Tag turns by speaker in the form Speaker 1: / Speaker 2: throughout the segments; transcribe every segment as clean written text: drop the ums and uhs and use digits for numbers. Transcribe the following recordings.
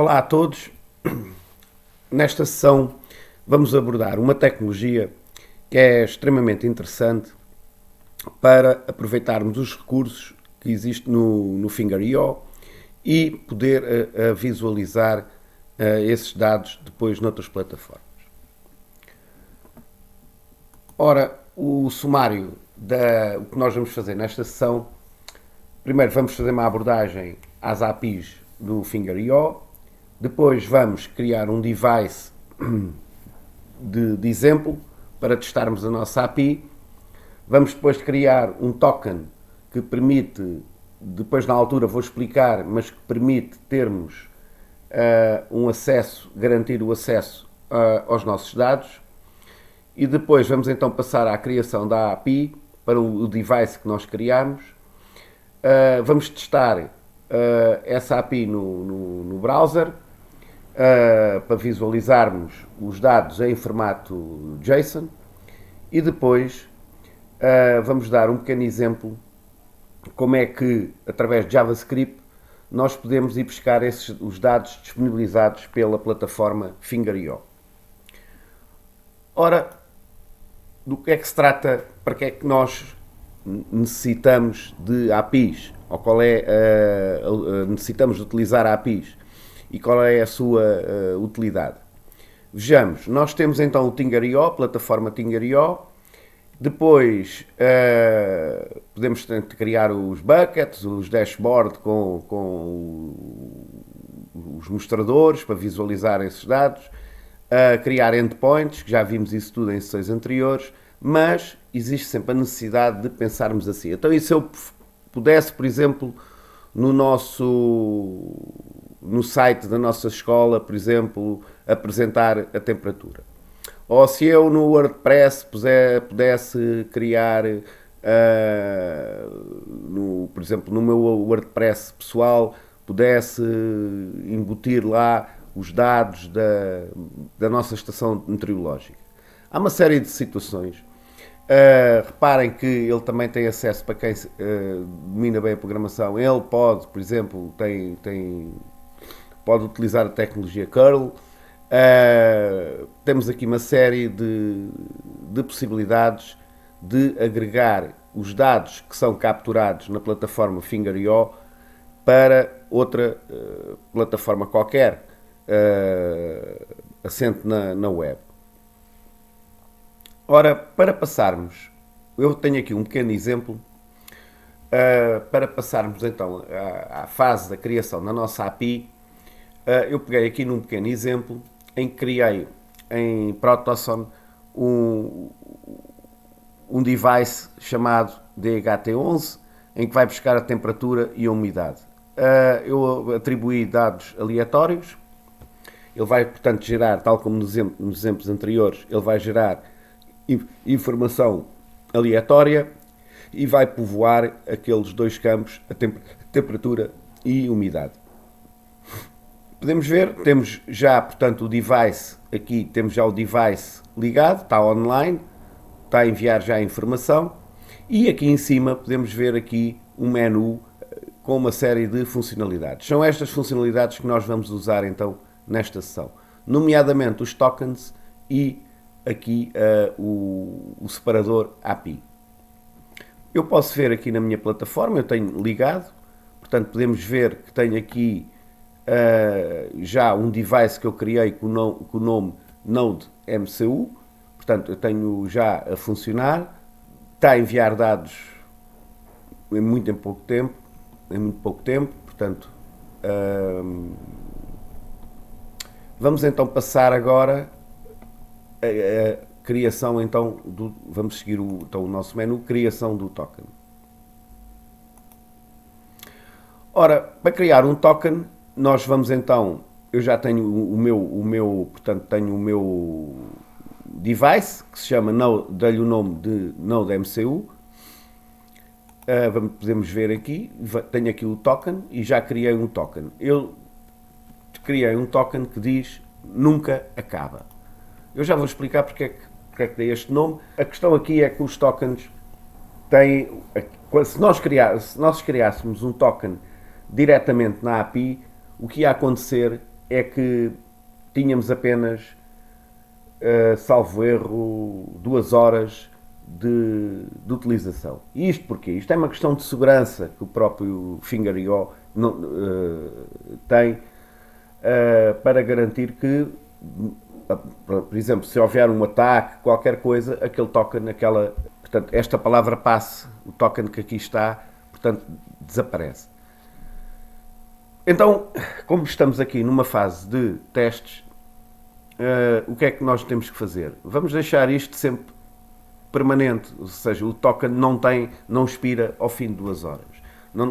Speaker 1: Olá a todos. Nesta sessão vamos abordar uma tecnologia que é extremamente interessante para aproveitarmos os recursos que existem no Finger.io e poder visualizar esses dados depois noutras plataformas. Ora, o sumário o que nós vamos fazer nesta sessão, primeiro vamos fazer uma abordagem às APIs do Finger.io, depois vamos criar um device de exemplo para testarmos a nossa API, vamos depois criar um token que permite, depois na altura vou explicar, mas que permite termos um acesso, garantir o acesso aos nossos dados, e depois vamos então passar à criação da API para o device que nós criamos. Vamos testar essa API no browser para visualizarmos os dados em formato JSON e depois vamos dar um pequeno exemplo como é que, através de JavaScript, nós podemos ir buscar os dados disponibilizados pela plataforma Finger.io. Ora, do que é que se trata, para que é que nós necessitamos de APIs, ou qual é necessitamos de utilizar APIs e qual é a sua utilidade. Vejamos, nós temos então o Finger.io, a plataforma Finger.io, depois podemos criar os buckets, os dashboards com os mostradores para visualizar esses dados, criar endpoints, que já vimos isso tudo em sessões anteriores, mas existe sempre a necessidade de pensarmos assim. Então, e se eu pudesse, por exemplo, no site da nossa escola, por exemplo, apresentar a temperatura? Ou se eu no WordPress pudesse criar, por exemplo, no meu WordPress pessoal, pudesse embutir lá os dados da nossa estação meteorológica. Há uma série de situações. Reparem que ele também tem acesso, para quem domina bem a programação, ele pode, por exemplo, pode utilizar a tecnologia curl. Temos aqui uma série de possibilidades de agregar os dados que são capturados na plataforma Finger.io para outra plataforma qualquer, assente na web. Ora, para passarmos, eu tenho aqui um pequeno exemplo, para passarmos então à fase da criação da nossa API, eu peguei aqui num pequeno exemplo em que criei em Protoson um device chamado DHT11, em que vai buscar a temperatura e a umidade. Eu atribuí dados aleatórios, ele vai, portanto, gerar, tal como nos exemplos anteriores, ele vai gerar informação aleatória e vai povoar aqueles dois campos, a temperatura e umidade. Podemos ver, temos já, portanto, o device, aqui temos já o device ligado, está online, está a enviar já a informação, e aqui em cima podemos ver aqui um menu com uma série de funcionalidades. São estas funcionalidades que nós vamos usar então nesta sessão, nomeadamente os tokens e aqui o separador API. Eu posso ver aqui na minha plataforma, eu tenho ligado, portanto podemos ver que tenho aqui já um device que eu criei com o nome Node.mcu, portanto eu tenho já a funcionar, está a enviar dados em muito pouco tempo, portanto vamos então passar agora a criação então vamos seguir o nosso menu, criação do token. Ora, para criar um token, nós vamos então, eu já tenho portanto tenho o meu device, que se chama, dei-lhe o nome de Node.mcu, podemos ver aqui, tenho aqui o token e já criei um token. Eu criei um token que diz nunca acaba. Eu já vou explicar porque é que dei este nome. A questão aqui é que os tokens têm, se nós criássemos um token diretamente na API, o que ia acontecer é que tínhamos apenas, salvo erro, 2 horas de utilização. E isto porquê? Isto é uma questão de segurança que o próprio Finger.io tem, para garantir que, por exemplo, se houver um ataque, qualquer coisa, aquele token, portanto, esta palavra passe, o token que aqui está, portanto, desaparece. Então, como estamos aqui numa fase de testes, o que é que nós temos que fazer? Vamos deixar isto sempre permanente, ou seja, o token não expira ao fim de 2 horas.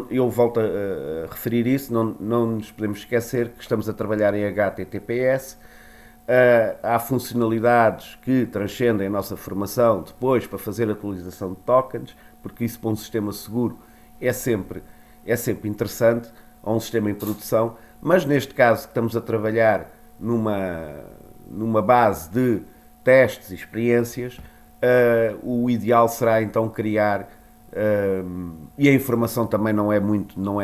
Speaker 1: Eu volto a referir isso, não nos podemos esquecer que estamos a trabalhar em HTTPS, há funcionalidades que transcendem a nossa formação depois para fazer a atualização de tokens, porque isso para um sistema seguro é sempre interessante, a um sistema em produção, mas neste caso que estamos a trabalhar numa base de testes e experiências, o ideal será então criar, e a informação também não é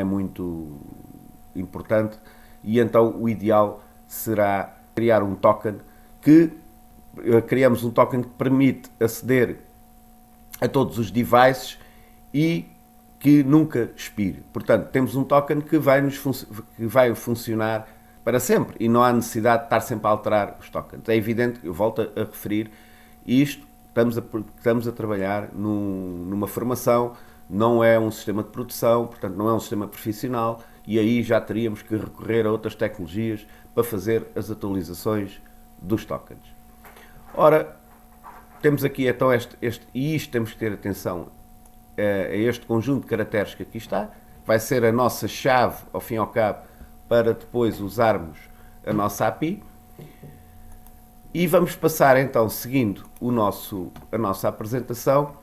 Speaker 1: muito importante, e então o ideal será criar um token criamos um token que permite aceder a todos os devices e que nunca expire. Portanto, temos um token que vai funcionar para sempre e não há necessidade de estar sempre a alterar os tokens. É evidente, eu volto a referir isto, estamos a trabalhar numa formação, não é um sistema de produção, portanto não é um sistema profissional, e aí já teríamos que recorrer a outras tecnologias para fazer as atualizações dos tokens. Ora, temos aqui então e isto temos que ter atenção a este conjunto de caracteres que aqui está, vai ser a nossa chave, ao fim e ao cabo, para depois usarmos a nossa API. E vamos passar então, seguindo a nossa apresentação,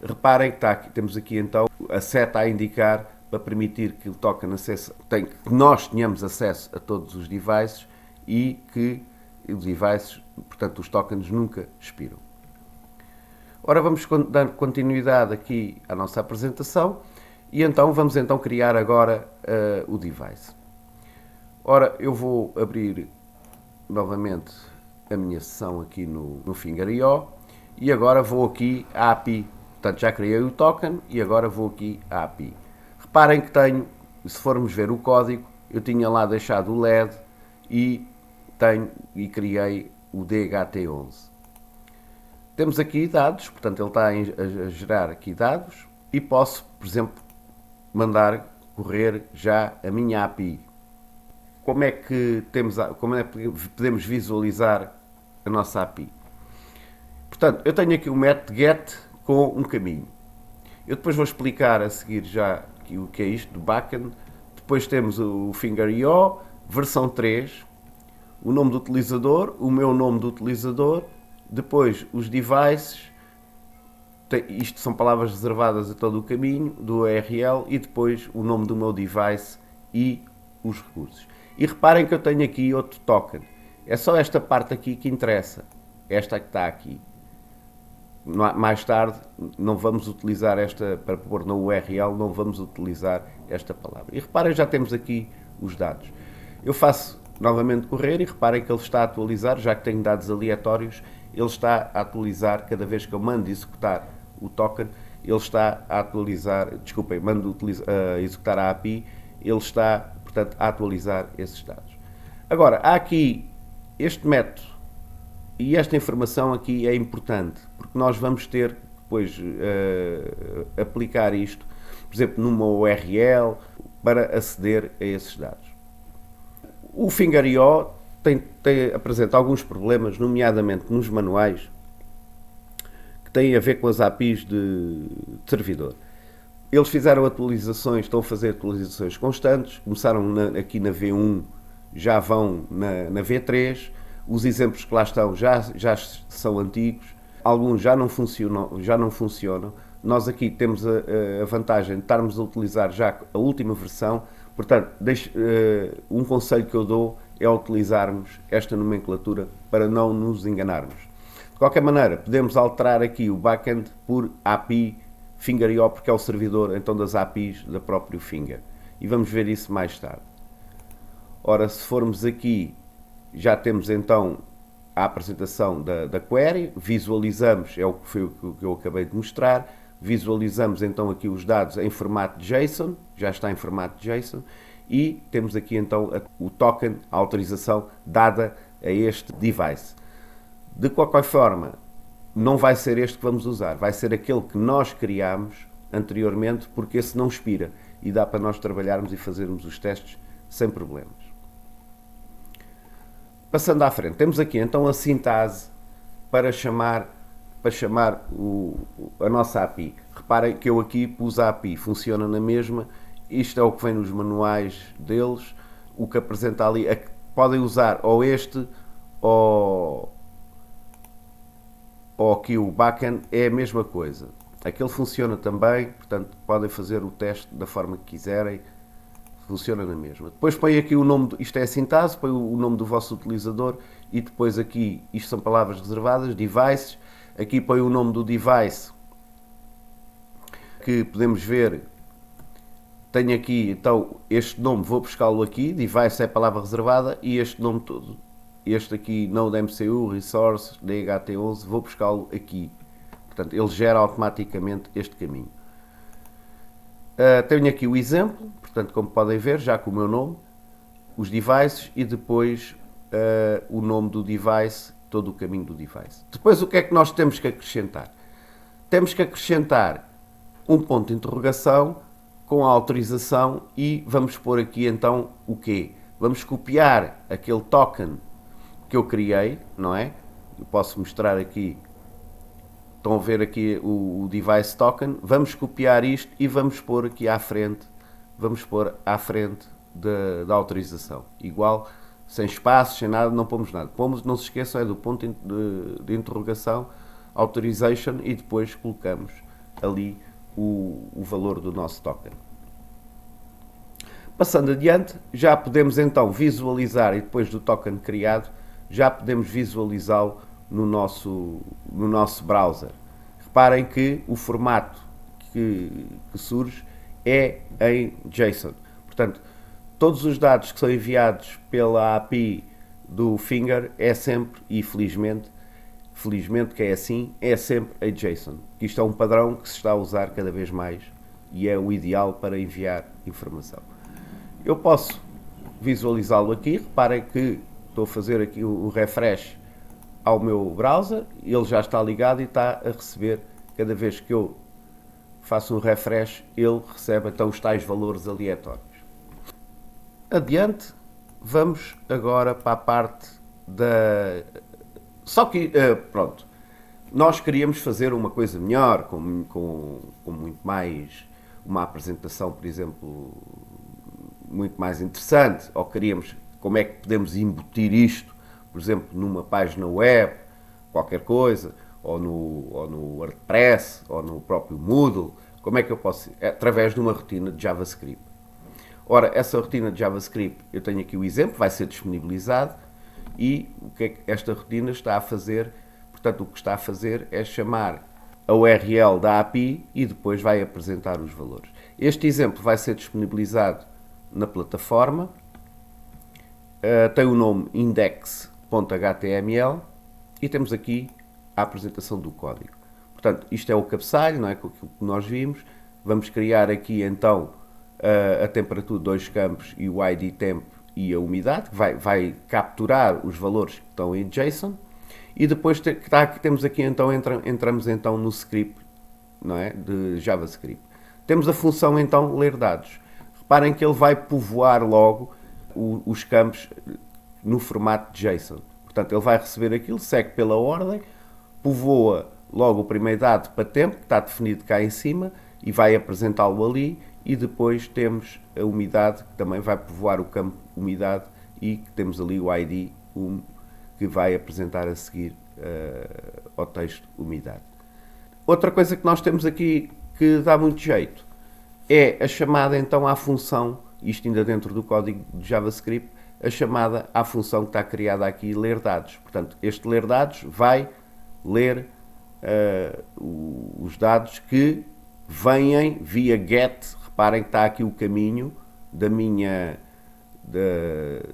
Speaker 1: reparem que temos aqui então a seta a indicar para permitir que o token que nós tenhamos acesso a todos os devices e que os devices, portanto os tokens, nunca expiram. Ora, vamos dar continuidade aqui à nossa apresentação e então vamos criar agora o device. Ora, eu vou abrir novamente a minha sessão aqui no Finger.io e agora vou aqui à API. Portanto, já criei o token e agora vou aqui à API. Reparem que se formos ver o código, eu tinha lá deixado o LED e criei o DHT11. Temos aqui dados, portanto ele está a gerar aqui dados e posso, por exemplo, mandar correr já a minha API. Como é que podemos visualizar a nossa API? Portanto, eu tenho aqui o método get com um caminho. Eu depois vou explicar a seguir já o que é isto do backend. Depois temos o Finger.io, versão 3, o nome do utilizador, o meu nome do utilizador, depois os devices, isto são palavras reservadas a todo o caminho, do URL, e depois o nome do meu device e os recursos. E reparem que eu tenho aqui outro token. É só esta parte aqui que interessa. Esta que está aqui. Mais tarde não vamos utilizar esta, para pôr na URL, não vamos utilizar esta palavra. E reparem, já temos aqui os dados. Eu faço novamente correr e reparem que ele está a atualizar, já que tenho dados aleatórios, ele está a atualizar cada vez que eu mando executar o token, ele está a atualizar, desculpem, mando executar a API, ele está, portanto, a atualizar esses dados. Agora, há aqui este método e esta informação aqui é importante, porque nós vamos ter depois aplicar isto, por exemplo, numa URL, para aceder a esses dados. O Finger.io apresenta alguns problemas, nomeadamente nos manuais, que têm a ver com as APIs de servidor. Eles fizeram atualizações, estão a fazer atualizações constantes, começaram aqui na V1, já vão na V3, os exemplos que lá estão já são antigos, alguns já não funcionam. Nós aqui temos a vantagem de estarmos a utilizar já a última versão, portanto, um conselho que eu dou é utilizarmos esta nomenclatura para não nos enganarmos. De qualquer maneira, podemos alterar aqui o backend por API Finger.io, porque é o servidor então das APIs da própria Finger. E vamos ver isso mais tarde. Ora, se formos aqui já temos então a apresentação da query, visualizamos, foi o que eu acabei de mostrar, visualizamos então aqui os dados em formato JSON, já está em formato JSON, e temos aqui então o token, a autorização dada a este device. De qualquer forma, não vai ser este que vamos usar, vai ser aquele que nós criámos anteriormente, porque esse não expira e dá para nós trabalharmos e fazermos os testes sem problemas. Passando à frente, temos aqui então a sintase para chamar a nossa API. Reparem que eu aqui pus a API, funciona na mesma, isto é o que vem nos manuais deles, o que apresenta ali, podem usar ou este ou aqui o backend, é a mesma coisa. Aquele funciona também, portanto podem fazer o teste da forma que quiserem, funciona na mesma. Depois põe aqui o nome, isto é a sintase, põe o nome do vosso utilizador e depois aqui, isto são palavras reservadas, devices, aqui põe o nome do device que podemos ver, tenho aqui então este nome, vou buscá-lo aqui, device é a palavra reservada e este nome todo, este aqui NodeMCU, Resource, DHT11, vou buscá-lo aqui. Portanto, ele gera automaticamente este caminho. Tenho aqui o exemplo, portanto, como podem ver, já com o meu nome, os devices e depois o nome do device, todo o caminho do device. Depois, o que é que nós temos que acrescentar? Temos que acrescentar um ponto de interrogação com a autorização e vamos pôr aqui então o quê? Vamos copiar aquele token que eu criei, não é? Eu posso mostrar aqui. Estão a ver aqui o device token, vamos copiar isto e vamos pôr aqui à frente, da autorização. Igual, sem espaços, sem nada, não pomos nada. Não se esqueçam, é do ponto de interrogação, authorization, e depois colocamos ali o valor do nosso token. Passando adiante, já podemos então visualizar, e depois do token criado, já podemos visualizá-lo no nosso browser. Reparem que o formato que surge é em JSON. Portanto, todos os dados que são enviados pela API do Finger é sempre, e felizmente que é assim, é sempre em JSON. Isto é um padrão que se está a usar cada vez mais e é o ideal para enviar informação. Eu posso visualizá-lo aqui, reparem que estou a fazer aqui o refresh ao meu browser, ele já está ligado e está a receber, cada vez que eu faço um refresh, ele recebe então os tais valores aleatórios. Adiante, vamos agora para a parte da... Só que, pronto, nós queríamos fazer uma coisa melhor, com muito mais, uma apresentação, por exemplo, muito mais interessante, ou queríamos, como é que podemos embutir isto, por exemplo, numa página web, qualquer coisa, ou no WordPress, ou no próprio Moodle, como é que eu posso... Através de uma rotina de JavaScript. Ora, essa rotina de JavaScript, eu tenho aqui o exemplo, vai ser disponibilizado, e o que é que esta rotina está a fazer? Portanto, o que está a fazer é chamar a URL da API e depois vai apresentar os valores. Este exemplo vai ser disponibilizado na plataforma, tem o nome index.html e temos aqui a apresentação do código. Portanto, isto é o cabeçalho, não é? Com aquilo que nós vimos. Vamos criar aqui então a temperatura, dois campos, e o ID temp e a umidade, que vai capturar os valores que estão em JSON. E depois temos aqui então, entramos então no script, não é? De JavaScript. Temos a função então ler dados. Reparem que ele vai povoar logo os campos no formato de JSON. Portanto, ele vai receber aquilo, segue pela ordem, povoa logo o primeiro dado para tempo, que está definido cá em cima, e vai apresentá-lo ali, e depois temos a umidade, que também vai povoar o campo umidade, e que temos ali o ID, que vai apresentar a seguir ao texto umidade. Outra coisa que nós temos aqui que dá muito jeito é a chamada então à função, isto ainda dentro do código de JavaScript, a chamada à função que está criada aqui, ler dados. Portanto, este ler dados vai ler os dados que vêm via get. Reparem que está aqui o caminho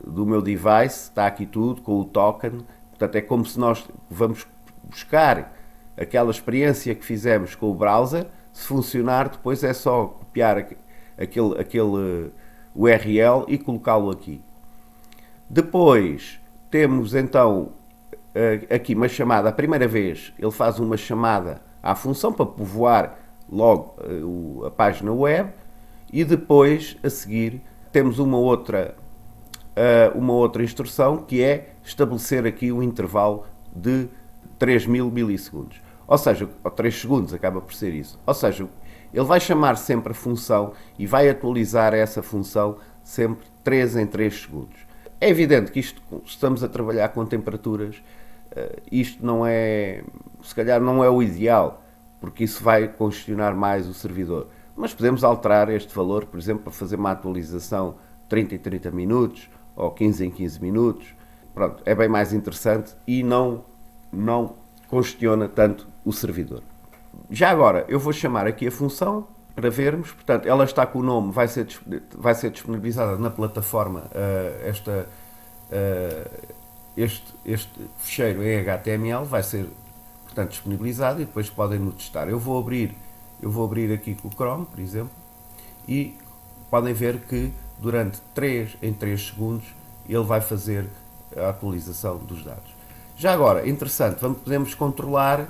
Speaker 1: do meu device, está aqui tudo com o token. Portanto, é como se nós vamos buscar aquela experiência que fizemos com o browser. Se funcionar, depois é só copiar aquele URL e colocá-lo aqui. Depois temos então aqui uma chamada. A primeira vez ele faz uma chamada à função para povoar logo a página web, e depois a seguir temos uma outra instrução, que é estabelecer aqui um intervalo de 3000 milissegundos. Ou seja, 3 segundos acaba por ser isso. Ou seja, ele vai chamar sempre a função e vai atualizar essa função sempre 3 em 3 segundos. É evidente que isto, estamos a trabalhar com temperaturas, isto não é, se calhar não é o ideal, porque isso vai congestionar mais o servidor. Mas podemos alterar este valor, por exemplo, para fazer uma atualização 30 em 30 minutos ou 15 em 15 minutos. Pronto, é bem mais interessante e não congestiona tanto o servidor. Já agora, eu vou chamar aqui a função para vermos. Portanto, ela está com o nome, vai ser disponibilizada na plataforma este ficheiro em HTML, vai ser, portanto, disponibilizado, e depois podem-no testar. Eu vou abrir aqui com o Chrome, por exemplo, e podem ver que durante 3 em 3 segundos ele vai fazer a atualização dos dados. Já agora, interessante, podemos controlar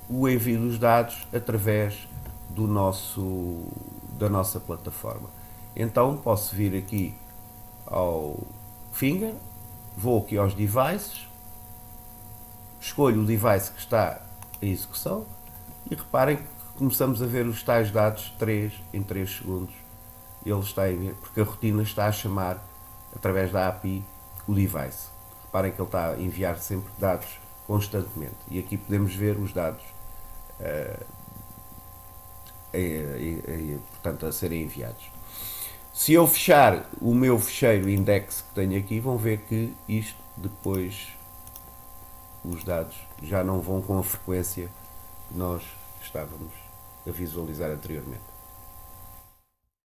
Speaker 1: o envio dos dados através da nossa plataforma. Então posso vir aqui ao Finger, vou aqui aos devices, escolho o device que está em execução e reparem que começamos a ver os tais dados 3 em 3 segundos. Ele está a enviar, porque a rotina está a chamar através da API o device. Reparem que ele está a enviar sempre dados constantemente, e aqui podemos ver os dados portanto, a serem enviados. Se eu fechar o meu ficheiro index que tenho aqui, vão ver que isto depois os dados já não vão com a frequência que nós estávamos a visualizar anteriormente.